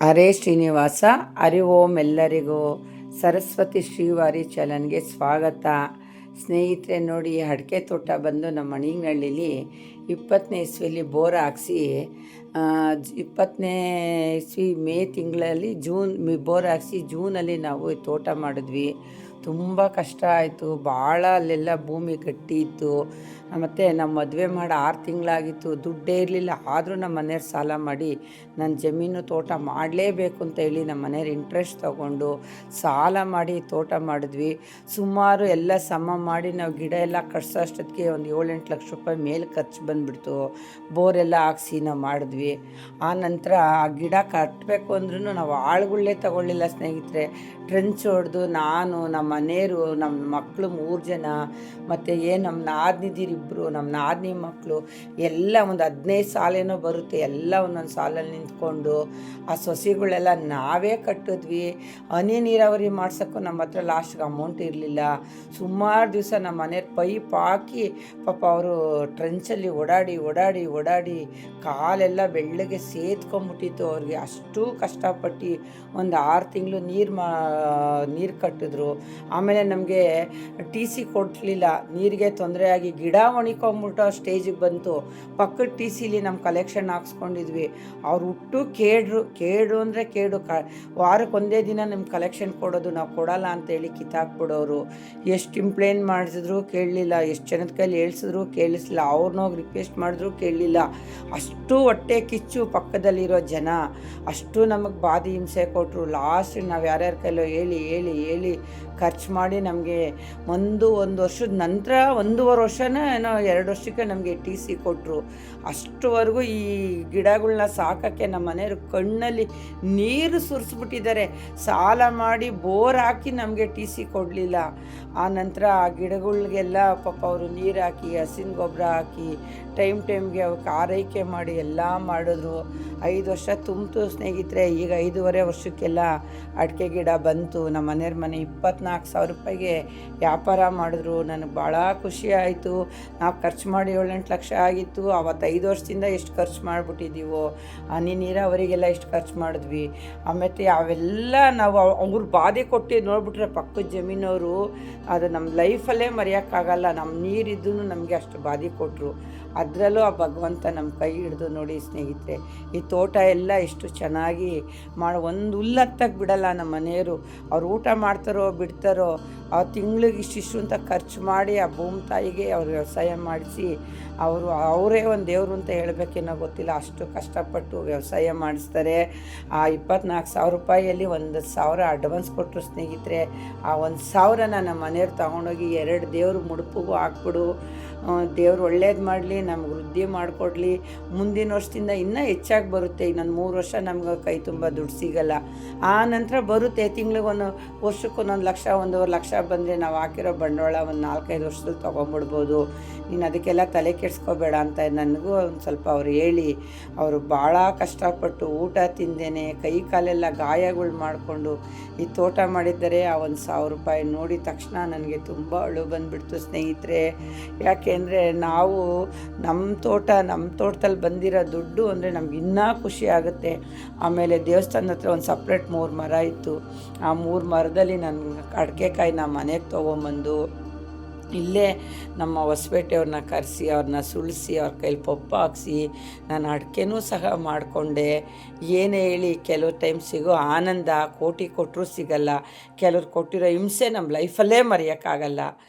ಹರೇ ಶ್ರೀನಿವಾಸ. ಹರಿ ಓಂ. ಎಲ್ಲರಿಗೂ ಸರಸ್ವತಿ ಶ್ರೀವಾರಿ ಚಾನಲ್ಗೆ ಸ್ವಾಗತ. ಸ್ನೇಹಿತರೆ ನೋಡಿ, ಅಡಿಕೆ ತೋಟ ಬಂದು ನಮ್ಮ ಮಣಿನಹಳ್ಳಿಲಿ 20ನೇ ಇಸ್ವಿಲಿ ಬೋರ್ ಹಾಕ್ಸಿ 20ನೇ ಇಸ್ವಿ ಮೇ ತಿಂಗಳಲ್ಲಿ ಬೋರ್ ಹಾಕ್ಸಿ ಜೂನಲ್ಲಿ ನಾವು ತೋಟ ಮಾಡಿದ್ವಿ. ತುಂಬ ಕಷ್ಟ ಆಯಿತು, ಭಾಳ ಅಲ್ಲೆಲ್ಲ ಭೂಮಿ ಗಟ್ಟಿ ಇತ್ತು. ಮತ್ತು ನಮ್ಮ ಮದುವೆ ಮಾಡಿ 6 ತಿಂಗಳಾಗಿತ್ತು, ದುಡ್ಡೇ ಇರಲಿಲ್ಲ. ಆದರೂ ನಮ್ಮ ಮನೆಯವ್ರು ಸಾಲ ಮಾಡಿ ನನ್ನ ಜಮೀನು ತೋಟ ಮಾಡಲೇಬೇಕು ಅಂತ ಹೇಳಿ ನಮ್ಮ ಮನೆಯವ್ರು ಇಂಟ್ರೆಸ್ಟ್ ತೊಗೊಂಡು ಸಾಲ ಮಾಡಿ ತೋಟ ಮಾಡಿದ್ವಿ. ಸುಮಾರು ಎಲ್ಲ ಸಮ ಮಾಡಿ ನಾವು ಗಿಡ ಎಲ್ಲ ಕಟ್ಸೋ ಅಷ್ಟೊತ್ತಿಗೆ ಒಂದು 7-8 ಲಕ್ಷ ರೂಪಾಯಿ ಮೇಲೆ ಖರ್ಚು ಬಂದುಬಿಡ್ತು. ಬೋರೆಲ್ಲ ಹಾಕ್ಸಿ ನಾವು ಮಾಡಿದ್ವಿ. ಆ ನಂತರ ಆ ಗಿಡ ಕಟ್ಟಬೇಕು ಅಂದ್ರೂ ನಾವು ಆಳುಗಳೇ ತಗೊಳ್ಳಿಲ್ಲ ಸ್ನೇಹಿತರೆ. ಟ್ರೆಂಚ್ ಹೊಡೆದು ನಾನು, ನಮ್ಮ ಮನೆಯವರು, ನಮ್ಮ ಮಕ್ಕಳು 3 ಜನ, ಮತ್ತು ನಮ್ಮ ನಾದಿನಿದಿರಿಬ್ಬರು, ನಮ್ಮ ನಾದಿನಿ ಮಕ್ಕಳು ಎಲ್ಲ ಒಂದು 15 ಸಾಲೇನೋ ಬರುತ್ತೆ, ಎಲ್ಲ ಒಂದೊಂದು ಸಾಲಲ್ಲಿ ನಿಂತ್ಕೊಂಡು ಆ ಸೊಸೆಗಳೆಲ್ಲ ನಾವೇ ಕಟ್ಟಿದ್ವಿ. ಹನಿ ನೀರಾವರಿ ಮಾಡ್ಸೋಕ್ಕೂ ನಮ್ಮ ಹತ್ರ ಲಾಸ್ಟ್ಗೆ ಅಮೌಂಟ್ ಇರಲಿಲ್ಲ. ಸುಮಾರು ದಿವಸ ನಮ್ಮ ಮನೆಯವ್ರು ಪೈಪ್ ಹಾಕಿ ಪಾಪ ಅವರು ಟ್ರೆಂಚಲ್ಲಿ ಓಡಾಡಿ ಕಾಲೆಲ್ಲ ಬೆಳ್ಳಗೆ ಸೇದ್ಕೊಂಬಿಟ್ಟಿತ್ತು ಅವ್ರಿಗೆ. ಅಷ್ಟು ಕಷ್ಟಪಟ್ಟು ಒಂದು 6 ತಿಂಗಳು ನೀರು ಕಟ್ಟಿದ್ರು. ಆಮೇಲೆ ನಮಗೆ TC ಕೊಡಲಿಲ್ಲ, ನೀರಿಗೆ ತೊಂದರೆ ಆಗಿ ಗಿಡ ಒಣಕೊಂಬಿಟ್ಟು ಸ್ಟೇಜಿಗೆ ಬಂತು. ಪಕ್ಕದ TCಲಿ ನಮ್ಮ ಕಲೆಕ್ಷನ್ ಹಾಕ್ಸ್ಕೊಂಡಿದ್ವಿ. ಅವ್ರು ಹುಟ್ಟು ಕೇಡು ಅಂದರೆ ಕೇಡು. ವಾರಕ್ಕೆ ಒಂದೇ ದಿನ ನಿಮ್ಮ ಕಲೆಕ್ಷನ್ ಕೊಡೋದು, ನಾವು ಕೊಡಲ್ಲ ಅಂತೇಳಿ ಕಿತ್ತಾಕ್ಬಿಡೋರು. ಎಷ್ಟು ಇಂಪ್ಲೇನ್ ಮಾಡಿಸಿದ್ರು ಕೇಳಲಿಲ್ಲ, ಎಷ್ಟು ಜನದ ಕೈಲಿ ಹೇಳ್ಸಿದ್ರು ಕೇಳಿಸ್ಲಿಲ್ಲ, ಅವ್ರನ್ನೋಗಿ ರಿಕ್ವೆಸ್ಟ್ ಮಾಡಿದ್ರು ಕೇಳಲಿಲ್ಲ. ಅಷ್ಟು ಹೊಟ್ಟೆ ಕಿಚ್ಚು ಪಕ್ಕದಲ್ಲಿರೋ ಜನ, ಅಷ್ಟು ನಮಗೆ ಬಾಧಿ ಹಿಂಸೆ ಕೊಟ್ಟರು. ಲಾಸ್ಟಿಗೆ ನಾವು ಯಾರ್ಯಾರ ಕೈಲೋ ಹೇಳಿ ಖರ್ಚು ಮಾಡಿ ನಮಗೆ ಒಂದು ವರ್ಷದ ನಂತರ 1.5 ವರ್ಷನೋ ಏನೋ 2 ವರ್ಷಕ್ಕೆ ನಮಗೆ TC ಕೊಟ್ಟರು. ಅಷ್ಟುವರೆಗೂ ಈ ಗಿಡಗಳನ್ನ ಸಾಕೋಕ್ಕೆ ನಮ್ಮ ಮನೆಯವರು ಕಣ್ಣಲ್ಲಿ ನೀರು ಸುರಿಸ್ಬಿಟ್ಟಿದ್ದಾರೆ. ಸಾಲ ಮಾಡಿ ಬೋರ್ ಹಾಕಿ ನಮಗೆ TC ಕೊಡಲಿಲ್ಲ. ಆ ನಂತರ ಆ ಗಿಡಗಳಿಗೆಲ್ಲ ಪಾಪ ಅವರು ನೀರು ಹಾಕಿ, ಹಸಿನ ಗೊಬ್ಬರ ಹಾಕಿ, ಟೈಮ್ಗೆ ಅವಕ್ಕೆ ಆರೈಕೆ ಮಾಡಿ ಎಲ್ಲ ಮಾಡಿದ್ರು. 5 ವರ್ಷ ತುಂಬಿತು ಸ್ನೇಹಿತರೆ. ಈಗ 5.5 ವರ್ಷಕ್ಕೆಲ್ಲ ಅಡಿಕೆ ಗಿಡ ಬಂತು. ನಮ್ಮ ಮನೆಯವ್ರ ಮನೆ 24,000 ರೂಪಾಯಿಗೆ ವ್ಯಾಪಾರ ಮಾಡಿದ್ರು. ನನಗೆ ಭಾಳ ಖುಷಿ ಆಯಿತು. ನಾವು ಖರ್ಚು ಮಾಡಿ 7-8 ಲಕ್ಷ ಆಗಿತ್ತು. ಅವತ್ತು 5 ವರ್ಷದಿಂದ ಎಷ್ಟು ಖರ್ಚು ಮಾಡಿಬಿಟ್ಟಿದ್ದೀವೋ, ಹನಿ ನೀರಾವರಿಗೆಲ್ಲ ಎಷ್ಟು ಖರ್ಚು ಮಾಡಿದ್ವಿ. ಆಮೇಲೆ ಅವೆಲ್ಲ ನಾವು ಅವ್ರು ಬಾಧೆ ಕೊಟ್ಟು ನೋಡ್ಬಿಟ್ರೆ ಪಕ್ಕದ ಜಮೀನವರು, ಅದು ನಮ್ಮ ಲೈಫಲ್ಲೇ ಮರೆಯೋಕ್ಕಾಗಲ್ಲ. ನಮ್ಮ ನೀರಿದ್ದೂ ನಮಗೆ ಅಷ್ಟು ಬಾಧೆ ಕೊಟ್ಟರು. ಅದರಲ್ಲೂ ಆ ಭಗವಂತ ನಮ್ಮ ಕೈ ಹಿಡಿದು ನೋಡಿ ಸ್ನೇಹಿತರೆ, ಈ ತೋಟ ಎಲ್ಲ ಎಷ್ಟು ಚೆನ್ನಾಗಿ ಒಂದು ಹುಲ್ಲತ್ತಕ್ಕೆ ಬಿಡಲ್ಲ ನಮ್ಮ ಮನೆಯವರು. ಅವ್ರು ಊಟ ಮಾಡ್ತಾರೋ ಬಿಡ್ತಾರೋ, ಆ ತಿಂಗಳಿಗೆ ಇಷ್ಟಿಷ್ಟು ಅಂತ ಖರ್ಚು ಮಾಡಿ ಆ ಭೂಮಿ ತಾಯಿಗೆ ಅವ್ರು ವ್ಯವಸಾಯ ಮಾಡಿಸಿ ಅವರೇ ಒಂದು ದೇವರು ಅಂತ ಹೇಳಬೇಕೇನೋ ಗೊತ್ತಿಲ್ಲ, ಅಷ್ಟು ಕಷ್ಟಪಟ್ಟು ವ್ಯವಸಾಯ ಮಾಡಿಸ್ತಾರೆ. ಆ 24,000 ರೂಪಾಯಿಯಲ್ಲಿ 1,000 ಅಡ್ವಾನ್ಸ್ ಕೊಟ್ಟರು ಸ್ನೇಹಿತರೆ. ಆ 1,000ನ ನಮ್ಮ ಮನೆಯವ್ರು ತೊಗೊಂಡೋಗಿ 2 ದೇವ್ರ ಮುಡುಪಿಗೂ ಹಾಕ್ಬಿಡು, ದೇವ್ರು ಒಳ್ಳೇದು ಮಾಡಲಿ, ನಮ್ಗೆ ವೃದ್ಧಿ ಮಾಡಿಕೊಡ್ಲಿ, ಮುಂದಿನ ವರ್ಷದಿಂದ ಇನ್ನೂ ಹೆಚ್ಚಾಗಿ ಬರುತ್ತೆ. ಇನ್ನೊಂದು 3 ವರ್ಷ ನಮ್ಗೆ ಕೈ ತುಂಬ ದುಡ್ಡು ಸಿಗಲ್ಲ. ಆ ನಂತರ ಬರುತ್ತೆ, ತಿಂಗಳಿಗೆ ವರ್ಷಕ್ಕೆ 1 ಲಕ್ಷ 1.5 ಲಕ್ಷ ಬಂದರೆ ನಾವು ಹಾಕಿರೋ ಬಂಡವಾಳ ಒಂದು 4-5 ವರ್ಷದಲ್ಲಿ ತೊಗೊಂಬಿಡ್ಬೋದು. ನೀನು ಅದಕ್ಕೆಲ್ಲ ತಲೆ ಕೆಡಿಸ್ಕೋಬೇಡ ಅಂತ ನನಗೂ ಒಂದು ಸ್ವಲ್ಪ ಅವ್ರು ಹೇಳಿ, ಅವರು ಭಾಳ ಕಷ್ಟಪಟ್ಟು ಊಟ ತಿಂದೇನೆ ಕೈ ಕಾಲೆಲ್ಲ ಗಾಯಗಳು ಮಾಡಿಕೊಂಡು ಈ ತೋಟ ಮಾಡಿದ್ದಾರೆ. ಆ 1,000 ರೂಪಾಯಿ ನೋಡಿದ ತಕ್ಷಣ ನನಗೆ ತುಂಬ ಅಳು ಬಂದುಬಿಡ್ತು ಸ್ನೇಹಿತರೆ. ಯಾಕೆಂದರೆ ನಾವು ನಮ್ಮ ತೋಟದಲ್ಲಿ ಬಂದಿರೋ ದುಡ್ಡು ಅಂದರೆ ನಮ್ಗೆ ಇನ್ನೂ ಖುಷಿ ಆಗುತ್ತೆ. ಆಮೇಲೆ ದೇವಸ್ಥಾನದ ಹತ್ರ ಒಂದು ಸಪ್ರೇಟ್ 3 ಮರ ಇತ್ತು. ಆ 3 ಮರದಲ್ಲಿ ನಾನು ಅಡಿಕೆಕಾಯಿ ನಮ್ಮ ಮನೆಗೆ ತೊಗೊಂಬಂದು ಇಲ್ಲೇ ನಮ್ಮ ಹೊಸಪೇಟೆಯವ್ರನ್ನ ಕರೆಸಿ, ಅವ್ರನ್ನ ಸುಳಿಸಿ, ಅವ್ರ ಕೈಲಿ ಪಪ್ಪು ಹಾಕ್ಸಿ ನಾನು ಅಡಿಕೆನೂ ಸಹ ಮಾಡಿಕೊಂಡೆ. ಏನೇ ಹೇಳಿ, ಕೆಲವು ಟೈಮ್ ಸಿಗೋ ಆನಂದ ಕೋಟಿ ಕೊಟ್ಟರೂ ಸಿಗಲ್ಲ. ಕೆಲವ್ರು ಕೊಟ್ಟಿರೋ ಹಿಂಸೆ ನಮ್ಮ ಲೈಫಲ್ಲೇ ಮರೆಯೋಕ್ಕಾಗಲ್ಲ.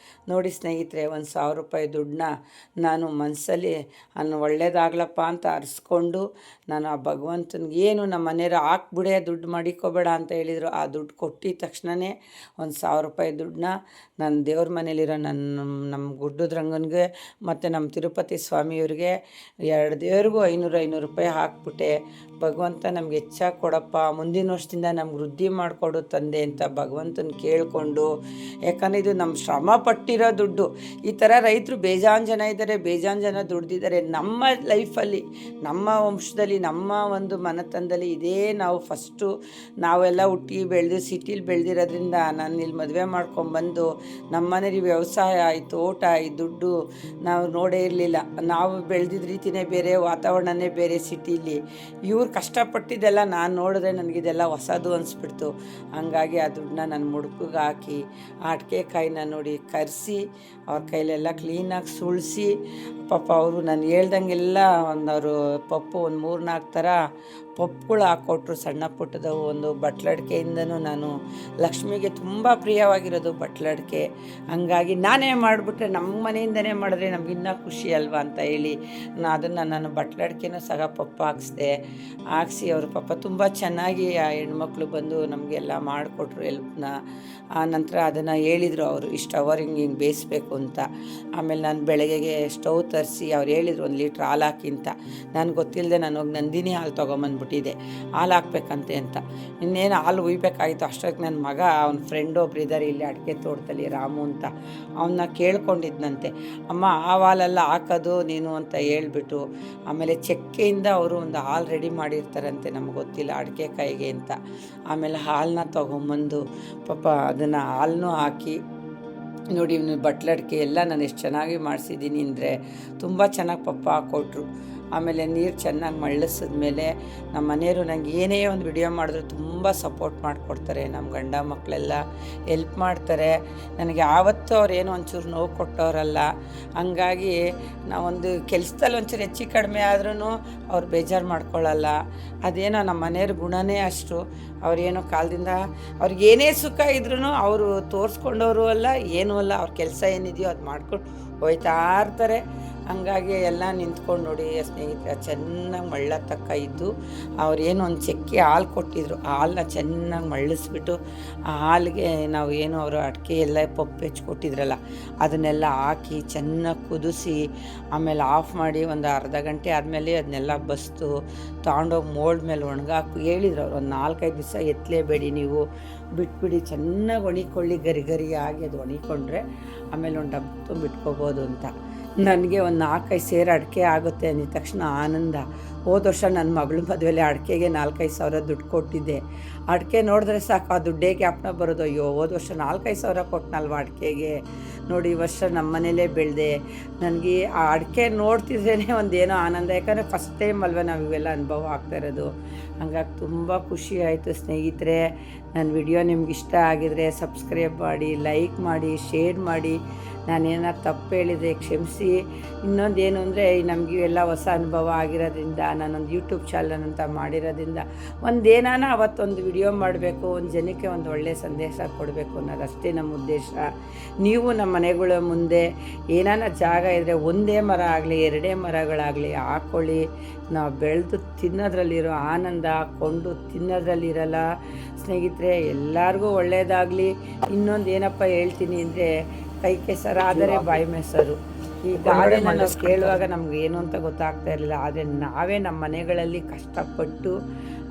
ನೋಡಿ ಸ್ನೇಹಿತರೆ, 1,000 ರೂಪಾಯಿ ದುಡ್ಡನ್ನ ನಾನು ಮನಸ್ಸಲ್ಲಿ ಒಳ್ಳೇದಾಗ್ಲಪ್ಪ ಅಂತ ಅರಿಸ್ಕೊಂಡು, ನಾನು ಆ ಭಗವಂತನಿಗೆ ಏನು ನಮ್ಮ ಮನೆಯವರು ಹಾಕ್ಬಿಡೆ ದುಡ್ಡು ಮಾಡಿಕೋಬೇಡ ಅಂತ ಹೇಳಿದರು. ಆ ದುಡ್ಡು ಕೊಟ್ಟಿದ ತಕ್ಷಣವೇ 1,000 ರೂಪಾಯಿ ದುಡ್ಡನ್ನ ನನ್ನ ದೇವ್ರ ಮನೇಲಿರೋ ನಮ್ಮ ಗುಡ್ಡದ ರಂಗನಿಗೆ ಮತ್ತು ನಮ್ಮ ತಿರುಪತಿ ಸ್ವಾಮಿಯವ್ರಿಗೆ 2 ದೇವ್ರಿಗೂ 500 ರೂಪಾಯಿ ಹಾಕ್ಬಿಟ್ಟೆ. ಭಗವಂತ ನಮ್ಗೆ ಹೆಚ್ಚಾಗಿ ಕೊಡಪ್ಪ, ಮುಂದಿನ ವರ್ಷದಿಂದ ನಮ್ಗೆ ವೃದ್ಧಿ ಮಾಡಿಕೊಡು ತಂದೆ ಅಂತ ಭಗವಂತನ ಕೇಳಿಕೊಂಡು. ಯಾಕಂದರೆ ಇದು ನಮ್ಮ ಶ್ರಮ ಪಟ್ಟಿರೋ ದುಡ್ಡು. ಈ ಥರ ರೈತರು ಬೇಜಾನ್ ಜನ ಇದ್ದಾರೆ, ಬೇಜಾನ್ ಜನ ದುಡ್ದಿದ್ದಾರೆ. ನಮ್ಮ ಲೈಫಲ್ಲಿ, ನಮ್ಮ ವಂಶದಲ್ಲಿ, ನಮ್ಮ ಒಂದು ಮನೆತನದಲ್ಲಿ ಇದೇ ನಾವು ಫಸ್ಟು. ನಾವೆಲ್ಲ ಹುಟ್ಟಿ ಬೆಳೆದು ಸಿಟಿಲಿ ಬೆಳೆದಿರೋದ್ರಿಂದ ನಾನು ಇಲ್ಲಿ ಮದುವೆ ಮಾಡ್ಕೊಂಬಂದು ನಮ್ಮ ಮನೇಲಿ ವ್ಯವಸಾಯ ಈ ತೋಟ, ಈ ದುಡ್ಡು ನಾವು ನೋಡೇ ಇರಲಿಲ್ಲ. ನಾವು ಬೆಳೆದಿದ್ದ ರೀತಿಯೇ ಬೇರೆ, ವಾತಾವರಣನೇ ಬೇರೆ ಸಿಟೀಲಿ. ಇವ್ರು ಕಷ್ಟಪಟ್ಟಿದ್ದೆಲ್ಲ ನಾನು ನೋಡಿದ್ರೆ ನನಗಿದೆಲ್ಲ ಹೊಸದು ಅನಿಸ್ಬಿಡ್ತು. ಹಂಗಾಗಿ ಆ ದುಡ್ಡನ್ನ ನಾನು ಮುಡುಕಿಗೆ ಹಾಕಿ ಅಡಿಕೆ ಕಾಯಿನ ನೋಡಿ ಕರೆಸಿ ಅವ್ರ ಕೈಲೆಲ್ಲ ಕ್ಲೀನಾಗಿ ಸುಳಿಸಿ, ಪಾಪ ಅವರು ನಾನು ಹೇಳ್ದಂಗೆಲ್ಲ ಅವರು ಪಪ್ಪು ಒಂದು 3-4 ಥರ ಪಪ್ಪುಗಳು ಹಾಕ್ಕೊಟ್ರು, ಸಣ್ಣ ಪುಟ್ಟದವು. ಒಂದು ಬಟ್ಲಡಿಕೆಯಿಂದನೂ ನಾನು ಲಕ್ಷ್ಮಿಗೆ ತುಂಬ ಪ್ರಿಯವಾಗಿರೋದು ಬಟ್ಲಡಿಕೆ. ಹಂಗಾಗಿ ನಾನೇ ಮಾಡಿಬಿಟ್ರೆ, ನಮ್ಮ ಮನೆಯಿಂದನೇ ಮಾಡಿದ್ರೆ ನಮಗಿನ್ನೂ ಖುಷಿ ಅಲ್ವಾ ಅಂತ ಹೇಳಿ ಅದನ್ನು ನಾನು ಬಟ್ಲಡಿಕೆನೂ ಸಹ ಪಪ್ಪು ಹಾಕ್ಸಿ ಅವರು ಪಾಪ ತುಂಬ ಚೆನ್ನಾಗಿ ಆ ಹೆಣ್ಮಕ್ಳು ಬಂದು ನಮಗೆಲ್ಲ ಮಾಡಿಕೊಟ್ರು ಹೆಲ್ಪ್ನ. ಆ ನಂತರ ಅದನ್ನು ಹೇಳಿದರು ಅವರು, ಇಷ್ಟು ಅವರ್ ಹಿಂಗೆ ಬೇಯಿಸ್ಬೇಕು ಅಂತ. ಆಮೇಲೆ ನಾನು ಬೆಳಗ್ಗೆಗೆ ಸ್ಟವ್ ತರಿಸಿ ಅವ್ರು ಹೇಳಿದರು 1 ಲೀಟ್ರ್ ಹಾಲು ಹಾಕಿ ಅಂತ. ನನಗೆ ಗೊತ್ತಿಲ್ಲದೆ ನಾನು ಹೋಗಿ ನಂದಿನಿ ಹಾಲು ತೊಗೊಂಬಂದ್ಬಿಟ್ಟಿದ್ದೆ, ಹಾಲು ಹಾಕ್ಬೇಕಂತೆ ಅಂತ. ಇನ್ನೇನು ಹಾಲು ಹುಯ್ಬೇಕಾಗಿತ್ತು ಅಷ್ಟೊತ್ತಿಗೆ ನನ್ನ ಮಗ, ಅವ್ನ ಫ್ರೆಂಡ್ ಒಬ್ರು ಇದ್ದಾರೆ ಇಲ್ಲಿ ಅಡಿಕೆ ತೋಟದಲ್ಲಿ, ರಾಮು ಅಂತ, ಅವನ್ನ ಕೇಳ್ಕೊಂಡಿದ್ದಂತೆ, ಅಮ್ಮ ಆ ಹಾಲೆಲ್ಲ ಹಾಕೋದು ನೀನು ಅಂತ ಹೇಳ್ಬಿಟ್ಟು. ಆಮೇಲೆ ಚಕ್ಕೆಯಿಂದ ಅವರು ಒಂದು ಹಾಲು ರೆಡಿ ಮಾಡಿರ್ತಾರಂತೆ, ನಮ್ಗೆ ಗೊತ್ತಿಲ್ಲ, ಅಡಿಕೆ ಕಾಯಿಗೆ ಅಂತ. ಆಮೇಲೆ ಹಾಲನ್ನ ತೊಗೊಂಬಂದು ಪಾಪ ಅದನ್ನು ಹಾಲನ್ನೂ ಹಾಕಿ ನೋಡಿ, ಇವನು ಬಟ್ಲಡಿಕೆ ಎಲ್ಲ ನಾನು ಎಷ್ಟು ಚೆನ್ನಾಗಿ ಮಾಡಿಸಿದ್ದೀನಿ ಅಂದರೆ ತುಂಬ ಚೆನ್ನಾಗಿ ಪಪ್ಪ ಹಾಕ್ಕೊಟ್ರು. ಆಮೇಲೆ ನೀರು ಚೆನ್ನಾಗಿ ಮಳ್ಳಿಸಿದ್ಮೇಲೆ ನಮ್ಮ ಮನೆಯವರು ನನಗೆ ಏನೇ ಒಂದು ವಿಡಿಯೋ ಮಾಡಿದ್ರು ತುಂಬ ಸಪೋರ್ಟ್ ಮಾಡಿಕೊಡ್ತಾರೆ. ನಮ್ಮ ಗಂಡ ಮಕ್ಕಳೆಲ್ಲ ಹೆಲ್ಪ್ ಮಾಡ್ತಾರೆ ನನಗೆ. ಆವತ್ತು ಅವ್ರೇನು ಒಂಚೂರು ನೋವು ಕೊಟ್ಟವರಲ್ಲ. ಹಂಗಾಗಿ ನಾವೊಂದು ಕೆಲಸದಲ್ಲಿ ಒಂಚೂರು ಹೆಚ್ಚು ಕಡಿಮೆ ಆದ್ರೂ ಅವ್ರು ಬೇಜಾರು ಮಾಡ್ಕೊಳ್ಳಲ್ಲ. ಅದೇನೋ ನಮ್ಮ ಮನೆಯವ್ರ ಗುಣನೇ ಅಷ್ಟು. ಅವ್ರೇನೋ ಕಾಲದಿಂದ ಅವ್ರಿಗೇನೇ ಸುಖ ಇದ್ರೂ ಅವರು ತೋರಿಸ್ಕೊಂಡವರು ಅಲ್ಲ, ಏನೂ ಅಲ್ಲ. ಅವ್ರ ಕೆಲಸ ಏನಿದೆಯೋ ಅದು ಮಾಡ್ಕೊಂಡು ಹೋಯ್ತಾ ಇರ್ತಾರೆ. ಹಂಗಾಗಿ ಎಲ್ಲ ನಿಂತ್ಕೊಂಡು ನೋಡಿ ಸ್ನೇಹಿತರೆ, ಚೆನ್ನಾಗಿ ಮಳ್ಳತಕ್ಕ ಇದ್ದು ಅವ್ರೇನು ಒಂದು ಚಕ್ಕೆ ಹಾಲು ಕೊಟ್ಟಿದ್ರು. ಹಾಲನ್ನ ಚೆನ್ನಾಗಿ ಮಳ್ಳಿಸ್ಬಿಟ್ಟು ಆ ಹಾಲಿಗೆ ನಾವು ಏನು ಅವರು ಅಡಿಕೆ ಎಲ್ಲ ಪಪ್ಪು ಹೆಚ್ಚಿಕೊಟ್ಟಿದ್ರಲ್ಲ ಅದನ್ನೆಲ್ಲ ಹಾಕಿ ಚೆನ್ನಾಗಿ ಕುದಿಸಿ, ಆಮೇಲೆ ಆಫ್ ಮಾಡಿ ಒಂದು ಅರ್ಧ ಗಂಟೆ ಆದಮೇಲೆ ಅದನ್ನೆಲ್ಲ ಬಸ್ತು ತೊಗೊಂಡೋಗಿ ಮೋಲ್ಡ್ ಮೇಲೆ ಒಣಗಾಕಿ ಹೇಳಿದ್ರು ಅವ್ರು. ಒಂದು 4-5 ದಿವಸ ಎತ್ತಲೇಬೇಡಿ, ನೀವು ಬಿಟ್ಬಿಡಿ, ಚೆನ್ನಾಗಿ ಒಣಿಕೊಳ್ಳಿ, ಗರಿ ಆಗಿ ಅದು ಒಣಿಕೊಂಡ್ರೆ ಆಮೇಲೆ ಒಂದು ಡಬ್ಬ ತುಂಬಿಟ್ಕೋಬೋದು ಅಂತ. ನನಗೆ ಒಂದು 4-5 ಸೇರು ಅಡಿಕೆ ಆಗುತ್ತೆ ಅಂದಿದ ತಕ್ಷಣ ಆನಂದ. ಹೋದ ವರ್ಷ ನನ್ನ ಮಗಳ ಮದುವೆಯಲ್ಲಿ ಅಡಿಕೆಗೆ 4-5 ಸಾವಿರ ದುಡ್ಡು ಕೊಟ್ಟಿದ್ದೆ. ಅಡಿಕೆ ನೋಡಿದ್ರೆ ಸಾಕು ಆ ದುಡ್ಡೇ ಜ್ಞಾಪನ ಬರೋದು. ಅಯ್ಯೋ, ಹೋದ ವರ್ಷ 4-5 ಸಾವಿರ ಕೊಟ್ಟನಲ್ವ ಅಡಿಕೆಗೆ. ನೋಡಿ, ಈ ವರ್ಷ ನಮ್ಮ ಮನೇಲೇ ಬೆಳೆದೆ. ನನಗೆ ಆ ಅಡಿಕೆ ನೋಡ್ತಿದ್ರೇ ಒಂದೇನೋ ಆನಂದ, ಯಾಕಂದರೆ ಫಸ್ಟ್ ಟೈಮ್ ಅಲ್ವ ನಾವು ಇವೆಲ್ಲ ಅನುಭವ ಆಗ್ತಾ ಇರೋದು. ಹಂಗಾಗಿ ತುಂಬ ಖುಷಿ ಆಯಿತು ಸ್ನೇಹಿತರೆ. ನನ್ನ ವಿಡಿಯೋ ನಿಮ್ಗೆ ಇಷ್ಟ ಆಗಿದರೆ ಸಬ್ಸ್ಕ್ರೈಬ್ ಮಾಡಿ, ಲೈಕ್ ಮಾಡಿ, ಶೇರ್ ಮಾಡಿ. ನಾನೇನಾರು ತಪ್ಪು ಹೇಳಿದೆ ಕ್ಷಮಿಸಿ. ಇನ್ನೊಂದೇನು ಅಂದರೆ, ನಮಗೆ ಇವೆಲ್ಲ ಹೊಸ ಅನುಭವ ಆಗಿರೋದ್ರಿಂದ, ನಾನೊಂದು ಯೂಟ್ಯೂಬ್ ಚಾನಲ್ ಅಂತ ಮಾಡಿರೋದ್ರಿಂದ ಒಂದೇನಾನ ಅವತ್ತೊಂದು ವಿಡಿಯೋ ಮಾಡಬೇಕು, ಒಂದು ಜನಕ್ಕೆ ಒಂದು ಒಳ್ಳೆಯ ಸಂದೇಶ ಕೊಡಬೇಕು ಅನ್ನೋದಷ್ಟೇ ನಮ್ಮ ಉದ್ದೇಶ. ನೀವು ನಮ್ಮ ಮನೆಗಳ ಮುಂದೆ ಏನಾನ ಜಾಗ ಇದ್ದರೆ, ಒಂದೇ ಮರ ಆಗಲಿ 2 ಮರಗಳಾಗಲಿ ಹಾಕ್ಕೊಳ್ಳಿ. ನಾವು ಬೆಳೆದು ತಿನ್ನೋದ್ರಲ್ಲಿರೋ ಆನಂದ ಕೊಂಡು ತಿನ್ನೋದ್ರಲ್ಲಿರಲ್ಲ ಸ್ನೇಹಿತರೆ. ಎಲ್ಲರಿಗೂ ಒಳ್ಳೆಯದಾಗಲಿ. ಇನ್ನೊಂದು ಏನಪ್ಪ ಹೇಳ್ತೀನಿ ಅಂದರೆ, ಕೈ ಕೆಸರಾದರೆ ಬಾಯಿ ಮೊಸರು. ಈ ಗಾದೆನ ನಾವು ಕೇಳುವಾಗ ನಮ್ಗೆ ಏನು ಅಂತ ಗೊತ್ತಾಗ್ತಾ ಇರಲಿಲ್ಲ. ಆದರೆ ನಾವೇ ನಮ್ಮ ಮನೆಗಳಲ್ಲಿ ಕಷ್ಟಪಟ್ಟು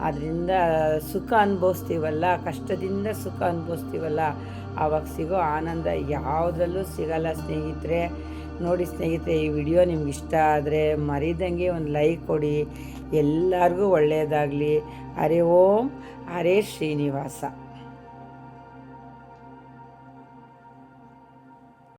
ಅದರಿಂದ ಸುಖ ಅನುಭವಿಸ್ತೀವಲ್ಲ, ಕಷ್ಟದಿಂದ ಸುಖ ಅನುಭವಿಸ್ತೀವಲ್ಲ, ಆವಾಗ ಸಿಗೋ ಆನಂದ ಯಾವುದ್ರಲ್ಲೂ ಸಿಗಲ್ಲ ಸ್ನೇಹಿತರೆ. ನೋಡಿ ಸ್ನೇಹಿತರೆ, ಈ ವಿಡಿಯೋ ನಿಮ್ಗೆ ಇಷ್ಟ ಆದರೆ ಮರಿದಂಗೆ ಒಂದು ಲೈಕ್ ಕೊಡಿ. ಎಲ್ಲರಿಗೂ ಒಳ್ಳೆಯದಾಗಲಿ. ಹರೇ ಓಂ, ಹರೇ ಶ್ರೀನಿವಾಸ.